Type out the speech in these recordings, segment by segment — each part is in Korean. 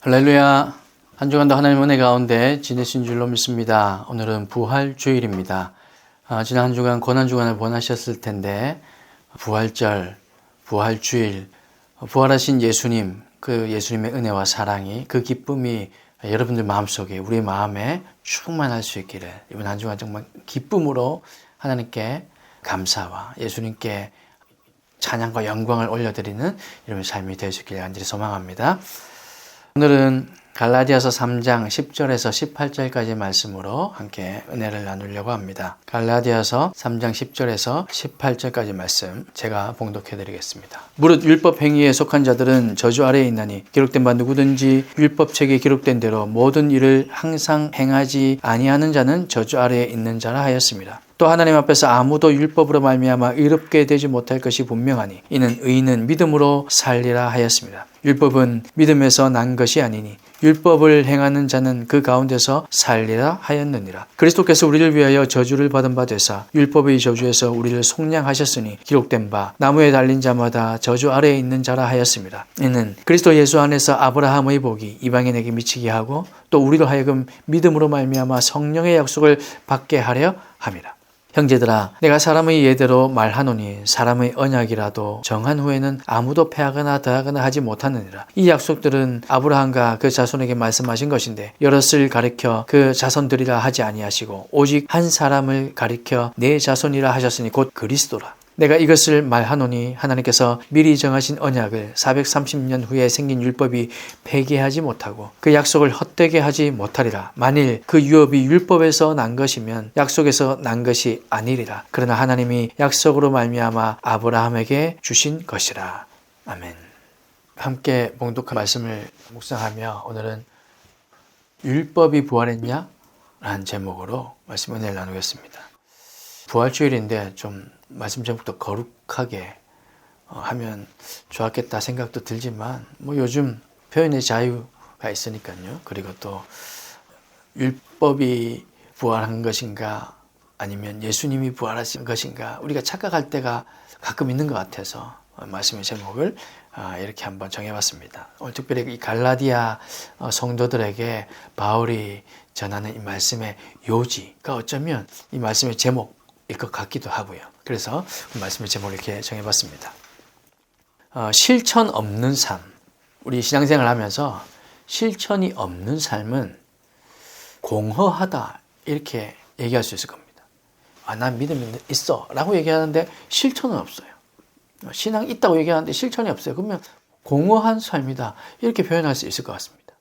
할렐루야. 한 주간도 하나님 은혜 가운데 지내신 줄로 믿습니다. 오늘은 부활주일입니다. 지난 한 주간 고난주간을 보내셨을 텐데 부활절, 부활주일, 부활하신 예수님, 그 예수님의 은혜와 사랑이, 그 기쁨이 여러분들 마음속에, 우리 마음에 충만할 수 있기를 이번 한 주간 정말 기쁨으로 하나님께 감사와 예수님께 찬양과 영광을 올려드리는 이런 삶이 되어 주기를 간절히 소망합니다. 오늘은 갈라디아서 3장 10절에서 18절까지 말씀으로 함께 은혜를 나누려고 합니다. 갈라디아서 3장 10절에서 18절까지 말씀 제가 봉독해 드리겠습니다. 무릇 율법 행위에 속한 자들은 저주 아래에 있나니 기록된 바 누구든지 율법책에 기록된 대로 모든 일을 항상 행하지 아니하는 자는 저주 아래에 있는 자라 하였습니다. 또 하나님 앞에서 아무도 율법으로 말미암아 의롭게 되지 못할 것이 분명하니 이는 의인은 믿음으로 살리라 하였습니다. 율법은 믿음에서 난 것이 아니니 율법을 행하는 자는 그 가운데서 살리라 하였느니라. 그리스도께서 우리를 위하여 저주를 받은 바 되사 율법의 저주에서 우리를 속량하셨으니 기록된 바 나무에 달린 자마다 저주 아래에 있는 자라 하였습니다. 이는 그리스도 예수 안에서 아브라함의 복이 이방인에게 미치게 하고 또 우리로 하여금 믿음으로 말미암아 성령의 약속을 받게 하려 함이라. 형제들아, 내가 사람의 예대로 말하노니 사람의 언약이라도 정한 후에는 아무도 패하거나 더하거나 하지 못하느니라. 이 약속들은 아브라함과 그 자손에게 말씀하신 것인데 여럿을 가리켜 그 자손들이라 하지 아니하시고 오직 한 사람을 가리켜 내 자손이라 하셨으니 곧 그리스도라. 내가 이것을 말하노니 하나님께서 미리 정하신 언약을 430년 후에 생긴 율법이 폐기하지 못하고 그 약속을 헛되게 하지 못하리라. 만일 그 유업이 율법에서 난 것이면 약속에서 난 것이 아니리라. 그러나 하나님이 약속으로 말미암아 아브라함에게 주신 것이라. 아멘. 함께 봉독한 말씀을 묵상하며 오늘은 율법이 부활했냐? 라는 제목으로 말씀 은혜를 나누겠습니다. 부활주일인데 좀 말씀 제목도 거룩하게 하면 좋았겠다 생각도 들지만 요즘 표현의 자유가 있으니까요. 그리고 또 율법이 부활한 것인가 아니면 예수님이 부활하신 것인가 우리가 착각할 때가 가끔 있는 것 같아서 말씀의 제목을 이렇게 한번 정해봤습니다. 오늘 특별히 이 갈라디아 성도들에게 바울이 전하는 이 말씀의 요지가 어쩌면 이 말씀의 제목일 것 같기도 하고요. 그래서 말씀의 제목을 이렇게 정해봤습니다. 실천 없는 삶. 우리 신앙생활을 하면서 실천이 없는 삶은 공허하다 이렇게 얘기할 수 있을 겁니다. 난 믿음이 있어 라고 얘기하는데 실천은 없어요. 신앙이 있다고 얘기하는데 실천이 없어요. 그러면 공허한 삶이다 이렇게 표현할 수 있을 것 같습니다.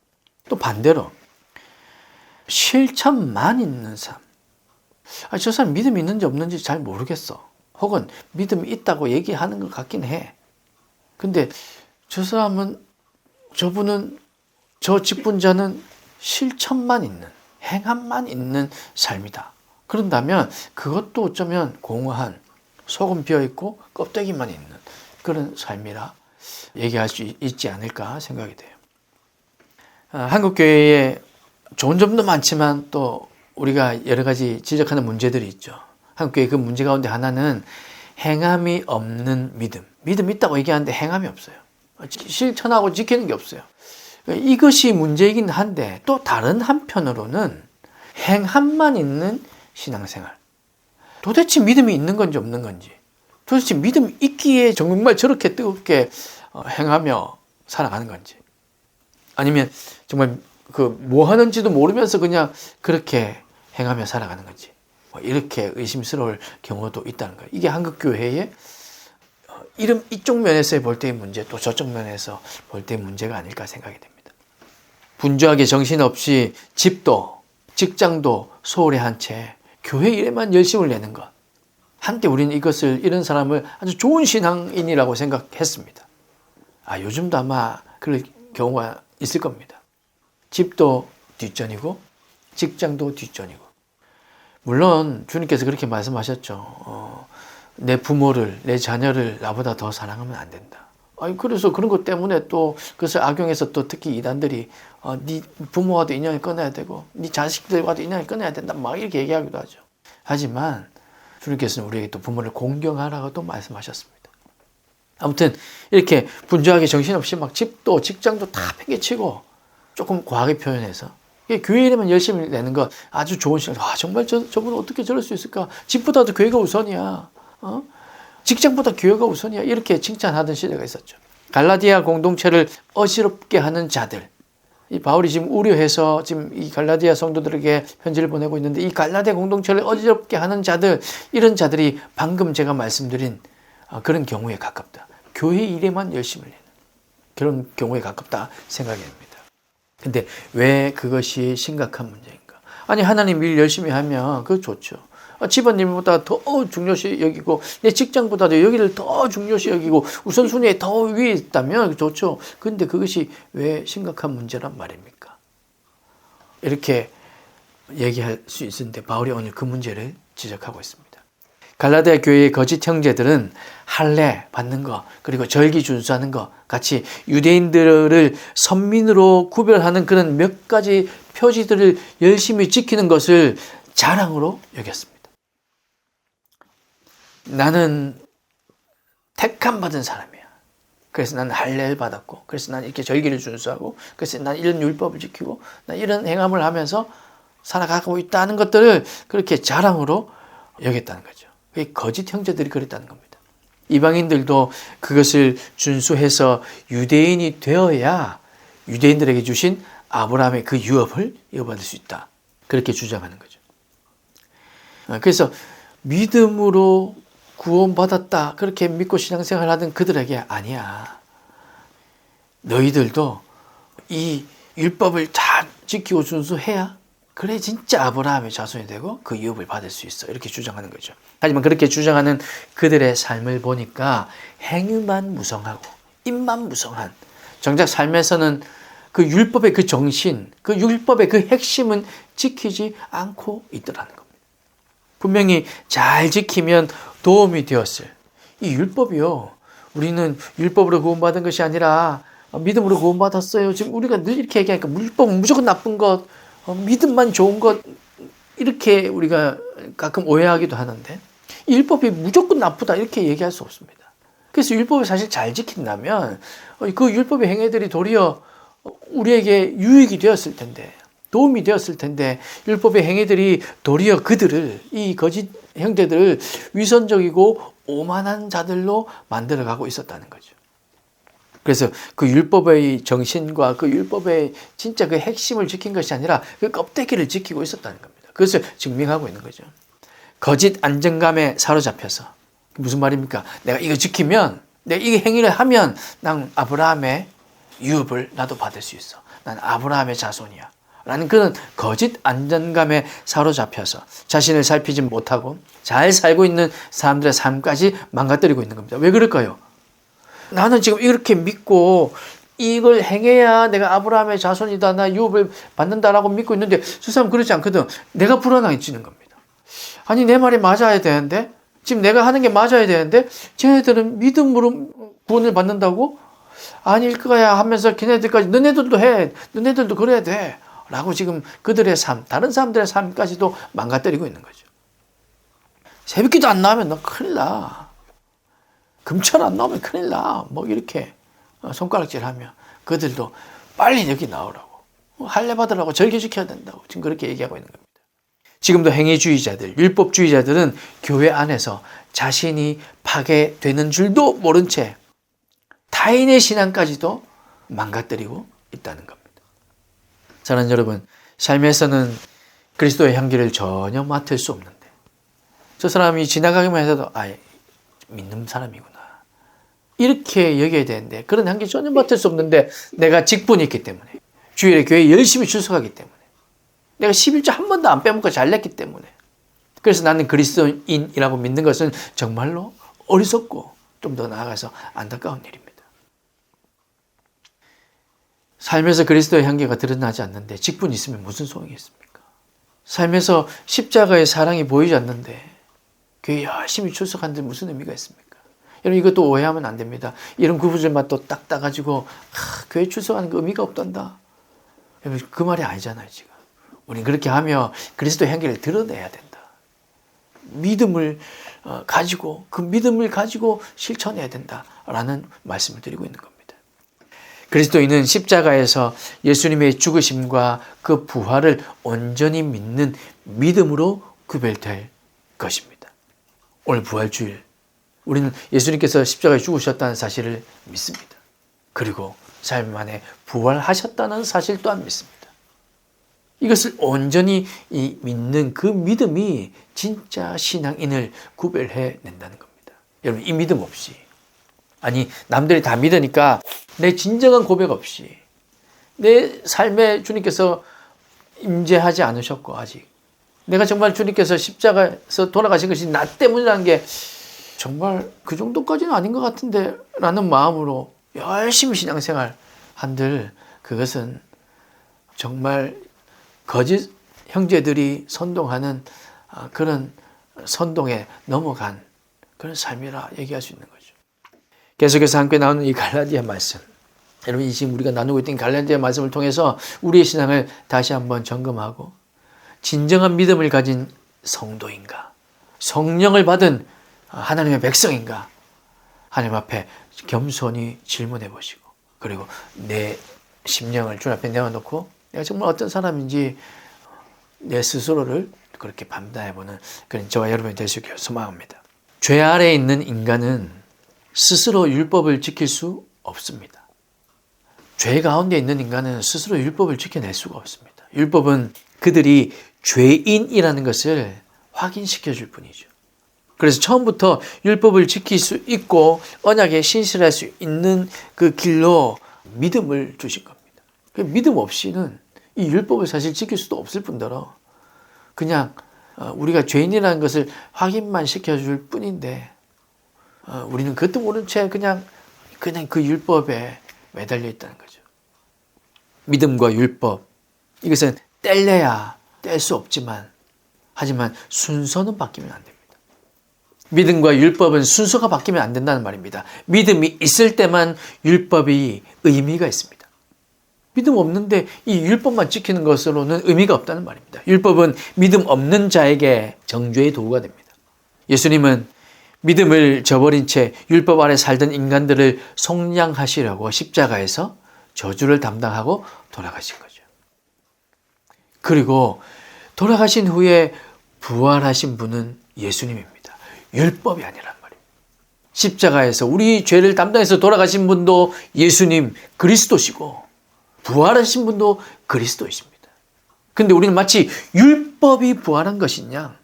또 반대로 실천만 있는 삶. 저 사람 믿음이 있는지 없는지 잘 모르겠어. 혹은 믿음이 있다고 얘기하는 것 같긴 해. 근데 저분은, 저 직분자는 실천만 있는, 행함만 있는 삶이다. 그런다면 그것도 어쩌면 공허한, 속은 비어있고 껍데기만 있는 그런 삶이라 얘기할 수 있지 않을까 생각이 돼요. 한국교회에 좋은 점도 많지만 또 우리가 여러 가지 지적하는 문제들이 있죠. 한국교회 그 문제 가운데 하나는 행함이 없는 믿음. 믿음 있다고 얘기하는데 행함이 없어요. 실천하고 지키는 게 없어요. 이것이 문제이긴 한데 또 다른 한편으로는 행함만 있는 신앙생활. 도대체 믿음이 있는 건지 없는 건지. 도대체 믿음이 있기에 정말 저렇게 뜨겁게 행하며 살아가는 건지. 아니면 정말 뭐 하는지도 모르면서 그냥 그렇게 행하며 살아가는 건지. 이렇게 의심스러울 경우도 있다는 거예요. 이게 한국교회의 이쪽 면에서 볼 때의 문제, 또 저쪽 면에서 볼 때의 문제가 아닐까 생각이 됩니다. 분주하게 정신없이 집도, 직장도 소홀히 한 채 교회 일에만 열심을 내는 것. 한때 우리는 이런 사람을 아주 좋은 신앙인이라고 생각했습니다. 요즘도 아마 그럴 경우가 있을 겁니다. 집도 뒷전이고, 직장도 뒷전이고. 물론 주님께서 그렇게 말씀하셨죠. 내 부모를, 내 자녀를 나보다 더 사랑하면 안 된다. 그래서 그런 것 때문에 또 그것을 악용해서 또 특히 이단들이 네 부모와도 인연을 끊어야 되고 네 자식들과도 인연을 끊어야 된다 막 이렇게 얘기하기도 하죠. 하지만 주님께서는 우리에게 또 부모를 공경하라고 또 말씀하셨습니다. 아무튼 이렇게 분주하게 정신없이 막 집도 직장도 다 팽개치고 조금 과하게 표현해서 교회 이름만 열심히 내는 거 아주 좋은 시간. 정말 저분 어떻게 저럴 수 있을까? 집보다도 교회가 우선이야. 직장보다 교회가 우선이야. 이렇게 칭찬하던 시대가 있었죠. 갈라디아 공동체를 어지럽게 하는 자들. 이 바울이 지금 우려해서 지금 이 갈라디아 성도들에게 편지를 보내고 있는데, 이 갈라디아 공동체를 어지럽게 하는 자들, 이런 자들이 방금 제가 말씀드린 그런 경우에 가깝다. 교회 일에만 열심을 내는 그런 경우에 가깝다 생각이 됩니다. 근데 왜 그것이 심각한 문제인가? 아니, 하나님 일 열심히 하면 그거 좋죠. 집안일보다 더 중요시 여기고 내 직장보다도 여기를 더 중요시 여기고 우선순위에 더 위에 있다면 좋죠. 근데 그것이 왜 심각한 문제란 말입니까? 이렇게 얘기할 수 있는데 바울이 오늘 그 문제를 지적하고 있습니다. 갈라디아 교회의 거짓 형제들은 할례 받는 거, 그리고 절기 준수하는 거, 같이 유대인들을 선민으로 구별하는 그런 몇 가지 표지들을 열심히 지키는 것을 자랑으로 여겼습니다. 나는 택함 받은 사람이야. 그래서 나는 할례를 받았고, 그래서 나는 이렇게 절기를 준수하고, 그래서 나는 이런 율법을 지키고, 나 이런 행함을 하면서 살아가고 있다는 것들을 그렇게 자랑으로 여겼다는 거죠. 그 거짓 형제들이 그랬다는 겁니다. 이방인들도 그것을 준수해서 유대인이 되어야 유대인들에게 주신 아브라함의 그 유업을 이어받을 수 있다. 그렇게 주장하는 거죠. 그래서 믿음으로 구원받았다, 그렇게 믿고 신앙생활을 하던 그들에게 아니야, 너희들도 이 율법을 잘 지키고 준수해야 그래 진짜 아브라함의 자손이 되고 그 유업을 받을 수 있어, 이렇게 주장하는 거죠. 하지만 그렇게 주장하는 그들의 삶을 보니까 행위만 무성하고 입만 무성한, 정작 삶에서는 그 율법의 그 정신, 그 율법의 그 핵심은 지키지 않고 있더라는 겁니다. 분명히 잘 지키면 도움이 되었을 이 율법이요, 우리는 율법으로 구원받은 것이 아니라 믿음으로 구원받았어요. 지금 우리가 늘 이렇게 얘기하니까 율법은 무조건 나쁜 것, 믿음만 좋은 것, 이렇게 우리가 가끔 오해하기도 하는데, 이 율법이 무조건 나쁘다 이렇게 얘기할 수 없습니다. 그래서 율법을 사실 잘 지킨다면 그 율법의 행위들이 도리어 우리에게 유익이 되었을 텐데, 도움이 되었을 텐데, 율법의 행위들이 도리어 그들을, 이 거짓 형제들을 위선적이고 오만한 자들로 만들어가고 있었다는 거죠. 그래서 그 율법의 정신과 그 율법의 진짜 그 핵심을 지킨 것이 아니라 그 껍데기를 지키고 있었다는 겁니다. 그것을 증명하고 있는 거죠. 거짓 안정감에 사로잡혀서, 무슨 말입니까? 내가 이거 지키면, 내가 이 행위를 하면 난 아브라함의 유업을 나도 받을 수 있어, 난 아브라함의 자손이야 라는 그런 거짓 안전감에 사로잡혀서 자신을 살피지 못하고 잘 살고 있는 사람들의 삶까지 망가뜨리고 있는 겁니다. 왜 그럴까요? 나는 지금 이렇게 믿고 이걸 행해야 내가 아브라함의 자손이다, 나 유업을 받는다라고 믿고 있는데 저 사람 그렇지 않거든. 내가 불안해지는 겁니다. 아니, 내 말이 맞아야 되는데, 지금 내가 하는 게 맞아야 되는데 쟤네들은 믿음으로 구원을 받는다고? 아닐 거야 하면서 걔네들까지 너네들도 해, 너네들도 그래야 돼 라고 지금 그들의 삶, 다른 사람들의 삶까지도 망가뜨리고 있는 거죠. 새벽기도 안 나오면 너 큰일 나, 금천 안 나오면 큰일 나, 뭐 이렇게 손가락질하며 그들도 빨리 여기 나오라고, 할례 받으라고, 절기 지켜야 된다고 지금 그렇게 얘기하고 있는 겁니다. 지금도 행위주의자들, 율법주의자들은 교회 안에서 자신이 파괴되는 줄도 모른 채 타인의 신앙까지도 망가뜨리고 있다는 겁니다. 사랑하는 여러분, 삶에서는 그리스도의 향기를 전혀 맡을 수 없는데 저 사람이 지나가기만 해도 믿는 사람이구나 이렇게 여겨야 되는데, 그런 향기 전혀 맡을 수 없는데 내가 직분이 있기 때문에, 주일에 교회에 열심히 출석하기 때문에, 내가 11조 한 번도 안 빼먹고 잘 냈기 때문에, 그래서 나는 그리스도인이라고 믿는 것은 정말로 어리석고 좀 더 나아가서 안타까운 일입니다. 삶에서 그리스도의 향기가 드러나지 않는데 직분이 있으면 무슨 소용이 있습니까? 삶에서 십자가의 사랑이 보이지 않는데 교회 열심히 출석하는데 무슨 의미가 있습니까? 여러분, 이것도 오해하면 안 됩니다. 이런 구부절만 또 딱 따가지고 교회 출석하는 거 의미가 없단다, 여러분, 그 말이 아니잖아요. 지금 우리는 그렇게 하며 그리스도의 향기를 드러내야 된다. 믿음을 가지고, 그 믿음을 가지고 실천해야 된다라는 말씀을 드리고 있는 겁니다. 그리스도인은 십자가에서 예수님의 죽으심과 그 부활을 온전히 믿는 믿음으로 구별될 것입니다. 오늘 부활주일, 우리는 예수님께서 십자가에 죽으셨다는 사실을 믿습니다. 그리고 삶 안에 부활하셨다는 사실 또한 믿습니다. 이것을 온전히 믿는 그 믿음이 진짜 신앙인을 구별해낸다는 겁니다. 여러분, 이 믿음 없이, 아니 남들이 다 믿으니까 내 진정한 고백 없이, 내 삶에 주님께서 임재하지 않으셨고 아직 내가 정말 주님께서 십자가에서 돌아가신 것이 나 때문이라는 게 정말 그 정도까지는 아닌 것 같은데 라는 마음으로 열심히 신앙생활 한들, 그것은 정말 거짓 형제들이 선동하는 그런 선동에 넘어간 그런 삶이라 얘기할 수 있는 거죠. 계속해서 함께 나오는 이 갈라디아 말씀, 여러분, 이 지금 우리가 나누고 있던 갈라디아 말씀을 통해서 우리의 신앙을 다시 한번 점검하고, 진정한 믿음을 가진 성도인가, 성령을 받은 하나님의 백성인가, 하나님 앞에 겸손히 질문해 보시고, 그리고 내 심령을 주 앞에 내어놓고 내가 정말 어떤 사람인지 내 스스로를 그렇게 판단해보는 그런 저와 여러분이 될 수 있기를 소망합니다. 죄 아래에 있는 인간은 스스로 율법을 지킬 수 없습니다. 죄 가운데 있는 인간은 스스로 율법을 지켜낼 수가 없습니다. 율법은 그들이 죄인이라는 것을 확인시켜 줄 뿐이죠. 그래서 처음부터 율법을 지킬 수 있고 언약에 신실할 수 있는 그 길로 믿음을 주신 겁니다. 그 믿음 없이는 이 율법을 사실 지킬 수도 없을 뿐더러 그냥 우리가 죄인이라는 것을 확인만 시켜줄 뿐인데, 우리는 그것도 모른 채 그냥 그 율법에 매달려 있다는 거죠. 믿음과 율법, 이것은 뗄래야 뗄 수 없지만, 하지만 순서는 바뀌면 안 됩니다. 믿음과 율법은 순서가 바뀌면 안 된다는 말입니다. 믿음이 있을 때만 율법이 의미가 있습니다. 믿음 없는데 이 율법만 지키는 것으로는 의미가 없다는 말입니다. 율법은 믿음 없는 자에게 정죄의 도구가 됩니다. 예수님은 믿음을 저버린 채 율법 아래 살던 인간들을 속량하시려고 십자가에서 저주를 담당하고 돌아가신 거죠. 그리고 돌아가신 후에 부활하신 분은 예수님입니다. 율법이 아니란 말입니다. 십자가에서 우리 죄를 담당해서 돌아가신 분도 예수님 그리스도시고, 부활하신 분도 그리스도이십니다. 그런데 우리는 마치 율법이 부활한 것이냐,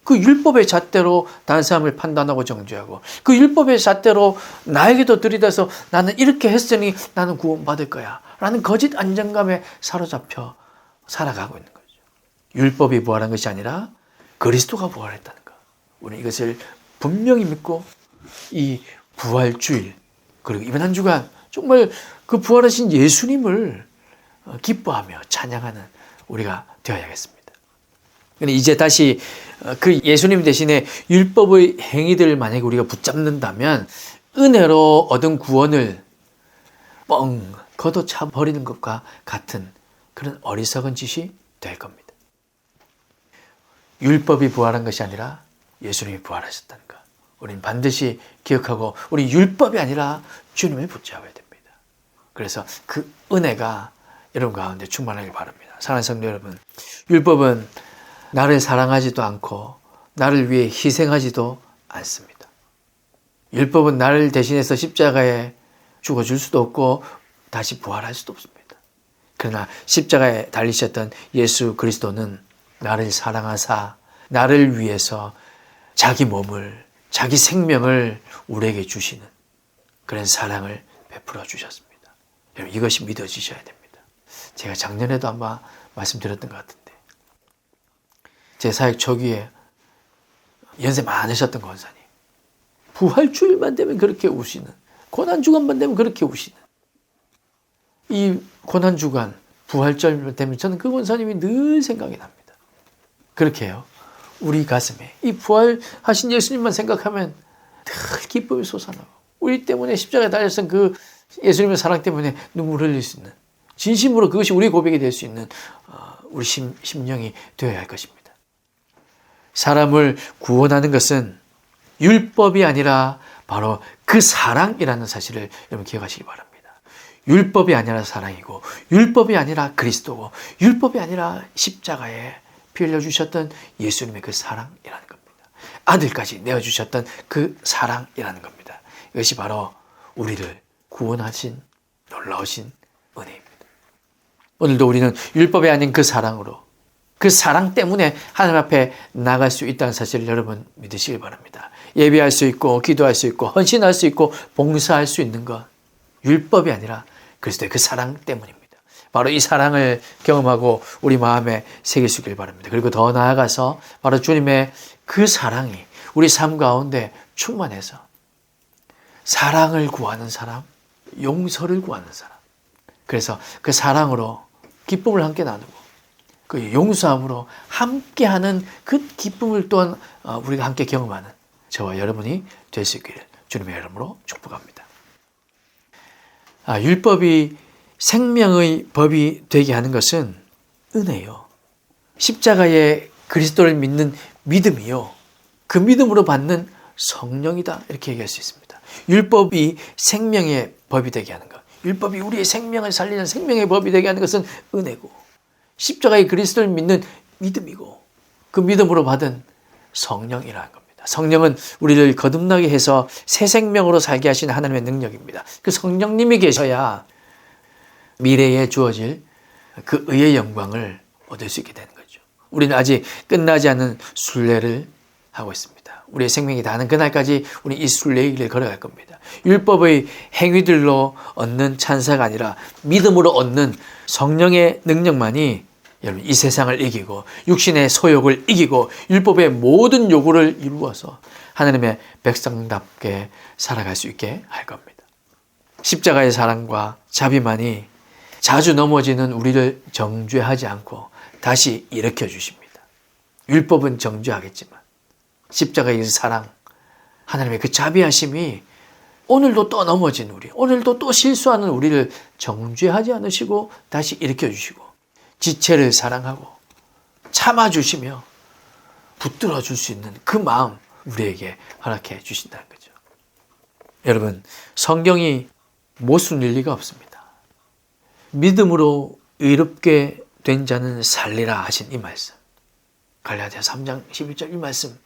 그 율법의 잣대로 다른 사람을 판단하고 정죄하고, 그 율법의 잣대로 나에게도 들이대서 나는 이렇게 했으니 나는 구원받을 거야 라는 거짓 안정감에 사로잡혀 살아가고 있는 거죠. 율법이 부활한 것이 아니라 그리스도가 부활했다는 것, 우리는 이것을 분명히 믿고 이 부활주일, 그리고 이번 한 주간 정말 그 부활하신 예수님을 기뻐하며 찬양하는 우리가 되어야겠습니다. 근데 이제 다시 그 예수님 대신에 율법의 행위들을 만약에 우리가 붙잡는다면 은혜로 얻은 구원을 뻥 걷어차 버리는 것과 같은 그런 어리석은 짓이 될 겁니다. 율법이 부활한 것이 아니라 예수님이 부활하셨다는 것, 우리는 반드시 기억하고 우리 율법이 아니라 주님을 붙잡아야 됩니다. 그래서 그 은혜가 여러분 가운데 충만하길 바랍니다. 사랑하는 성도 여러분, 율법은 나를 사랑하지도 않고 나를 위해 희생하지도 않습니다. 율법은 나를 대신해서 십자가에 죽어줄 수도 없고 다시 부활할 수도 없습니다. 그러나 십자가에 달리셨던 예수 그리스도는 나를 사랑하사 나를 위해서 자기 몸을, 자기 생명을 우리에게 주시는 그런 사랑을 베풀어 주셨습니다. 여러분, 이것이 믿어지셔야 됩니다. 제가 작년에도 아마 말씀드렸던 것 같은데, 제 사역 초기에 연세 많으셨던 권사님, 부활주일만 되면 그렇게 우시는, 고난주간만 되면 그렇게 우시는, 이 고난주간, 부활절 되면 저는 그 권사님이 늘 생각이 납니다. 그렇게 해요. 우리 가슴에 이 부활하신 예수님만 생각하면 늘 기쁨이 솟아나고, 우리 때문에 십자가에 달렸던 그 예수님의 사랑 때문에 눈물을 흘릴 수 있는, 진심으로 그것이 우리의 고백이 될 수 있는 우리 심령이 되어야 할 것입니다. 사람을 구원하는 것은 율법이 아니라 바로 그 사랑이라는 사실을 여러분 기억하시기 바랍니다. 율법이 아니라 사랑이고, 율법이 아니라 그리스도고, 율법이 아니라 십자가에 피 흘려주셨던 예수님의 그 사랑이라는 겁니다. 아들까지 내어주셨던 그 사랑이라는 겁니다. 이것이 바로 우리를 구원하신 놀라우신 은혜입니다. 오늘도 우리는 율법이 아닌 그 사랑으로, 그 사랑 때문에 하나님 앞에 나갈 수 있다는 사실을 여러분 믿으시길 바랍니다. 예배할 수 있고, 기도할 수 있고, 헌신할 수 있고, 봉사할 수 있는 것, 율법이 아니라 그리스도의 그 사랑 때문입니다. 바로 이 사랑을 경험하고 우리 마음에 새기시길 바랍니다. 그리고 더 나아가서 바로 주님의 그 사랑이 우리 삶 가운데 충만해서 사랑을 구하는 사람, 용서를 구하는 사람, 그래서 그 사랑으로 기쁨을 함께 나누고 그 용서함으로 함께하는 그 기쁨을 또한 우리가 함께 경험하는 저와 여러분이 될 수 있기를 주님의 이름으로 축복합니다. 율법이 생명의 법이 되게 하는 것은 은혜요. 십자가의 그리스도를 믿는 믿음이요. 그 믿음으로 받는 성령이다. 이렇게 얘기할 수 있습니다. 율법이 생명의 법이 되게 하는 것. 율법이 우리의 생명을 살리는 생명의 법이 되게 하는 것은 은혜고, 십자가의 그리스도를 믿는 믿음이고, 그 믿음으로 받은 성령이라는 겁니다. 성령은 우리를 거듭나게 해서 새 생명으로 살게 하시는 하나님의 능력입니다. 그 성령님이 계셔야 미래에 주어질 그 의의 영광을 얻을 수 있게 되는 거죠. 우리는 아직 끝나지 않은 순례를 하고 있습니다. 우리의 생명이 다하는 그날까지 우리 이 순례의 길을 걸어갈 겁니다. 율법의 행위들로 얻는 찬사가 아니라 믿음으로 얻는 성령의 능력만이 여러분 이 세상을 이기고 육신의 소욕을 이기고 율법의 모든 요구를 이루어서 하나님의 백성답게 살아갈 수 있게 할 겁니다. 십자가의 사랑과 자비만이 자주 넘어지는 우리를 정죄하지 않고 다시 일으켜 주십니다. 율법은 정죄하겠지만 십자가의 사랑, 하나님의 그 자비하심이 오늘도 또 넘어진 우리, 오늘도 또 실수하는 우리를 정죄하지 않으시고 다시 일으켜 주시고 지체를 사랑하고 참아주시며 붙들어 줄 수 있는 그 마음 우리에게 허락해 주신다는 거죠. 여러분, 성경이 못 숨길 리가 없습니다. 믿음으로 의롭게 된 자는 살리라 하신 이 말씀, 갈라디아 3장 11절 이 말씀,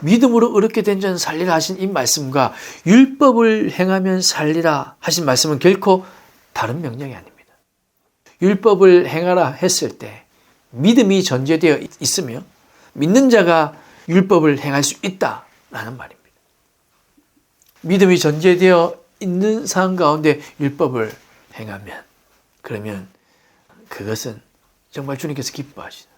믿음으로 의롭게 된 자는 살리라 하신 이 말씀과 율법을 행하면 살리라 하신 말씀은 결코 다른 명령이 아닙니다. 율법을 행하라 했을 때 믿음이 전제되어 있으며 믿는 자가 율법을 행할 수 있다라는 말입니다. 믿음이 전제되어 있는 상황 가운데 율법을 행하면, 그러면 그것은 정말 주님께서 기뻐하시는,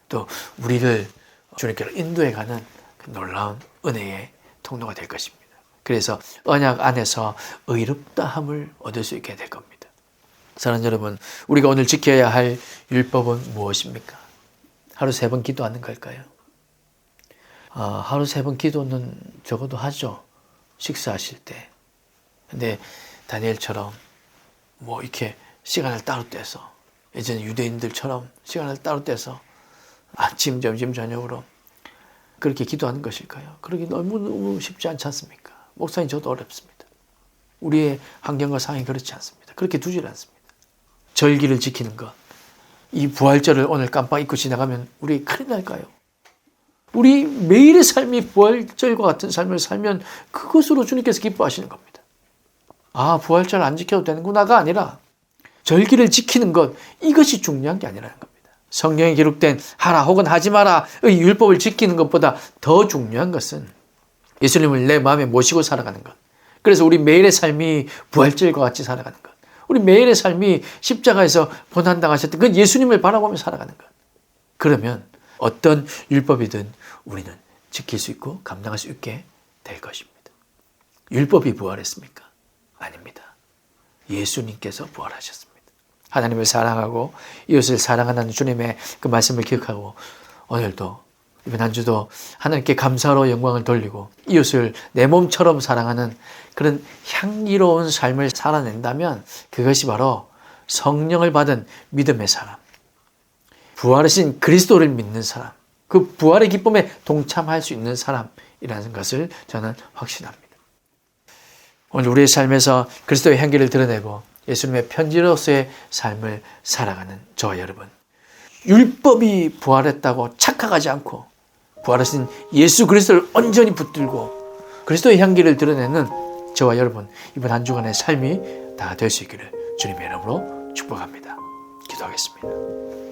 또 우리를 주님께로 인도해가는 그 놀라운 은혜의 통로가 될 것입니다. 그래서 언약 안에서 의롭다함을 얻을 수 있게 될 겁니다. 사랑하는 여러분, 우리가 오늘 지켜야 할 율법은 무엇입니까? 하루 3번 기도하는 걸까요? 하루 3번 기도는 적어도 하죠. 식사하실 때. 근데 다니엘처럼 뭐 이렇게 시간을 따로 떼서, 예전 유대인들처럼 시간을 따로 떼서 아침, 점심, 저녁으로 그렇게 기도하는 것일까요? 그러기 너무 쉽지 않지 않습니까? 목사님, 저도 어렵습니다. 우리의 환경과 상황이 그렇지 않습니다. 그렇게 두질 않습니다. 절기를 지키는 것, 이 부활절을 오늘 깜빡 잊고 지나가면 우리 큰일 날까요? 우리 매일의 삶이 부활절과 같은 삶을 살면 그것으로 주님께서 기뻐하시는 겁니다. 부활절 안 지켜도 되는구나가 아니라 절기를 지키는 것, 이것이 중요한 게 아니라는 겁니다. 성경에 기록된 하라 혹은 하지 마라의 율법을 지키는 것보다 더 중요한 것은 예수님을 내 마음에 모시고 살아가는 것. 그래서 우리 매일의 삶이 부활절과 같이 살아가는 것. 우리 매일의 삶이 십자가에서 고난당하셨던 그 예수님을 바라보며 살아가는 것. 그러면 어떤 율법이든 우리는 지킬 수 있고 감당할 수 있게 될 것입니다. 율법이 부활했습니까? 아닙니다. 예수님께서 부활하셨습니다. 하나님을 사랑하고 이웃을 사랑하는 주님의 그 말씀을 기억하고 오늘도 이번 한 주도 하나님께 감사로 영광을 돌리고 이웃을 내 몸처럼 사랑하는 그런 향기로운 삶을 살아낸다면 그것이 바로 성령을 받은 믿음의 사람, 부활하신 그리스도를 믿는 사람, 그 부활의 기쁨에 동참할 수 있는 사람이라는 것을 저는 확신합니다. 오늘 우리의 삶에서 그리스도의 향기를 드러내고 예수님의 편지로서의 삶을 살아가는 저와 여러분, 율법이 부활했다고 착각하지 않고 부활하신 예수 그리스도를 온전히 붙들고 그리스도의 향기를 드러내는 저와 여러분, 이번 한 주간의 삶이 다 될 수 있기를 주님의 이름으로 축복합니다. 기도하겠습니다.